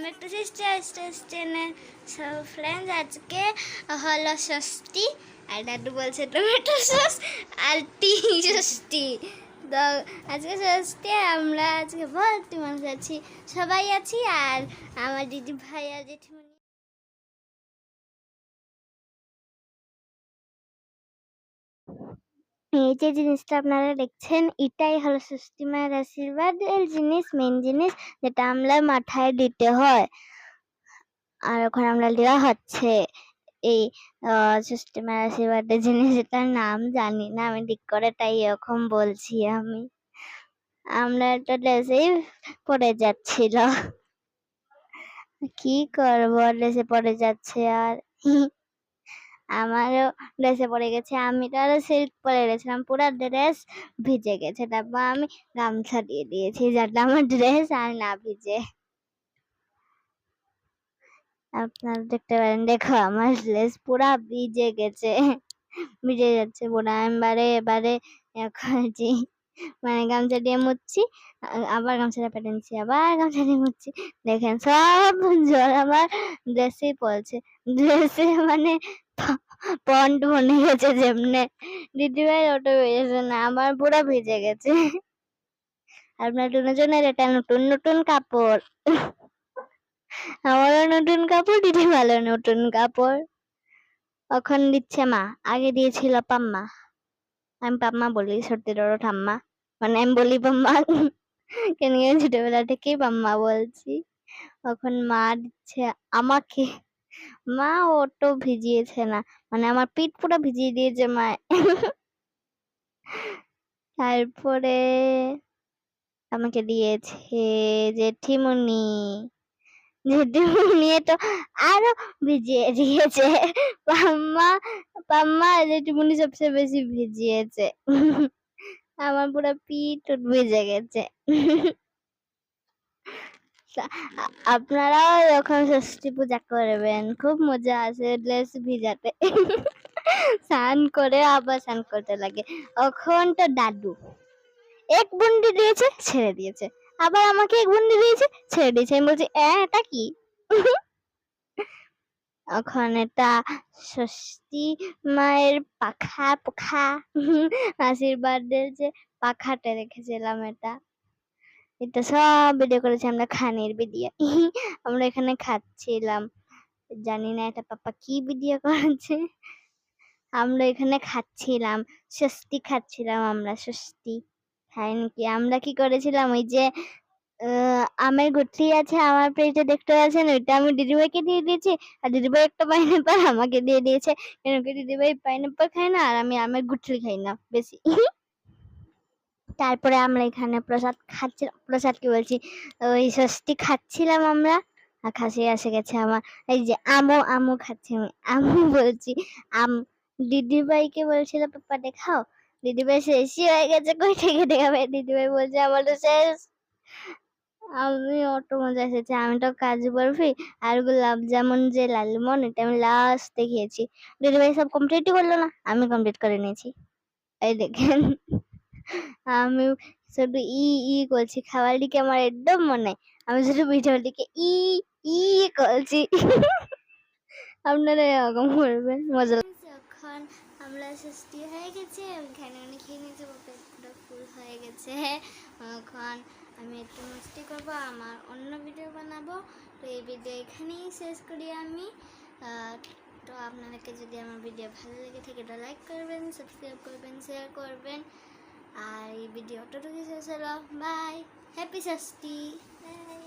Back to sister channel. So friends, আজকে হলো ষষ্ঠী, আর দাদু বলছে টমেটো সস আর টি ষষ্ঠী। তো আজকে ষষ্ঠী, আমরা আজকে ভর্তি মানুষ আছি, সবাই আছি, আর আমার দিদি ভাই আর জেঠিমণি। এই যে জিনিসটা আপনারা দেখছেন, এটাই হলো ষষ্ঠী মায়ের আশীর্বাদের জিনিস, মেন জিনিস, যেটা আমরা মাথায় দিতে হয়। আর ওখানে আমরা দেওয়া হচ্ছে এই ষষ্ঠী মায়ের আশীর্বাদের জিনিস, এটার নাম জানি না আমি ঠিক করে, তাই এরকম বলছি। আমরা একটা ড্রেসেই পরে যাচ্ছিল, কি করবো, ড্রেসে পরে যাচ্ছে। আর আমারও ড্রেসে পড়ে গেছে, আমি তো আরো সিল্ক পরে গেছিলাম, পুরো ড্রেস ভিজে গেছে। তারপর আমি গামছা দিয়ে দিয়েছি যাতে আমার ড্রেস আর না ভিজে। আপনারা দেখতে পারেন, দেখো আমার ড্রেস পুরা ভিজে গেছে, ভিজে যাচ্ছে পুরা। আমি এবারে করছি, মানে গামছা দিয়ে মুছছি, আবার গামছাটা পেটে নিচ্ছি, আবার গামছা দিয়ে মুছছি। দেখেন সব জল আমার ড্রেসেই পড়ছে, ড্রেসে মানে পন্ড বনে গেছে যেমনে। দিদিভাই ওটা বেরিয়েছে না, আমার পুরা ভিজে গেছে। আপনার দুজনের এটা নতুন নতুন কাপড়, আমারও নতুন কাপড়, দিদি ভালো নতুন কাপড়। এখন দিচ্ছে মা, আগে দিয়েছিল পাম্মা। আমি পাম্মা বলি, সত্যির ওর ঠাম্মা, মানে আমি বলি পাম্মা, কেন ছোটবেলা থেকেই পাম্মা বলছি। এখন মা দিচ্ছে আমাকে। মা ওটো ভিজিয়েছে না, মানে আমার পিঠ পুরো ভিজিয়ে দিয়েছে মা। তারপরে আমাকে দিয়েছে জেঠিমণি, জেঠিমণি তো আরো ভিজিয়ে দিয়েছে। পাম্মা পাম্মা জেঠিমণি সবচেয়ে বেশি ভিজিয়েছে, আমার পুরো পিঠ ভিজে গেছে। আপনারাও যখন ষষ্ঠী পূজা করবেন, খুব মজা আছে ড্রেস ভিজাতে। স্নান করে আবার স্নান করতে লাগে। এখন তো দাদু এক বন্ডি দিয়েছে, ছেড়ে দিয়েছে, আবার আমাকে এক বন্ডি দিয়েছে, ছেড়ে দিয়েছে। আমি বলছি এটা কি? এখন এটা ষষ্ঠী মায়ের পাখা পাখা আশীর্বাদের যে পাখাটা রেখেছিলাম, এটা সব ভিডিও করেছি আমরা, খানের ভিডিও। আমরা এখানে খাচ্ছিলাম, জানি না এটা পাপা কি ভিডিও করেছে। আমরা এখানে খাচ্ছিলাম, ষষ্ঠী খাচ্ছিলাম আমরা, ষষ্ঠী খাই নাকি। আমরা কি করেছিলাম, ওই যে আমের গুঠলি আছে আমার পেজে দেখতে পাচ্ছেন, ওইটা আমি দিদিভাইকে দিয়ে দিয়েছি, আর দিদিভাই একটা পাইনাপল আমাকে দিয়ে দিয়েছে, কেন কি দিদিভাই পাইনাপল খায় না, আর আমি আমের গুঠলি খাই না বেশি। তারপরে আমরা এখানে প্রসাদ খাচ্ছিলাম, প্রসাদ কি বলছি, ওই ষষ্ঠী খাচ্ছিলাম আমরা। আর খাসি এসে গেছে আমার, এই যে আমু আমু খাচ্ছি আমি, আমু বলছি। আম দিদিভাইকে বলছিল পাপা দেখাও, দিদিভাই শেষই হয়ে গেছে, কই থেকে দেখাবে, দিদিভাই বলছে আমার তো শেষ। আমি অত মজা এসেছে, আমি তো কাজু বরফি আর গোলাপ জামুন যে লালমোহন, এটা আমি লাস্টে খেয়েছি। দিদিভাই সব কমপ্লিটই করলো না, আমি কমপ্লিট করে নিয়েছি। এই দেখেন, আমি শুধু ই ই করছি, খাবার দিকে আমার একদম মনে, আমি শুধু ভিডিওর দিকে ই ই করছি। আপনারা এরকম করবেন, মজা। যখন আমরা ষষ্ঠী হয়ে গেছে, ওইখানে অনেক খেয়ে নিয়েছে, পেট পুরো ফুল হয়ে গেছে। এখন আমি একটু মস্তি করবো, আমার অন্য ভিডিও বানাবো। তো এই ভিডিও এখানেই শেষ করি আমি। তো আপনাদেরকে যদি আমার ভিডিও ভালো লেগে থাকে, তো লাইক করবেন, সাবস্ক্রাইব করবেন, শেয়ার করবেন। আর এই ভিডিওটা শেষ হলো, বাই, হ্যাপি ষষ্ঠী, বাই।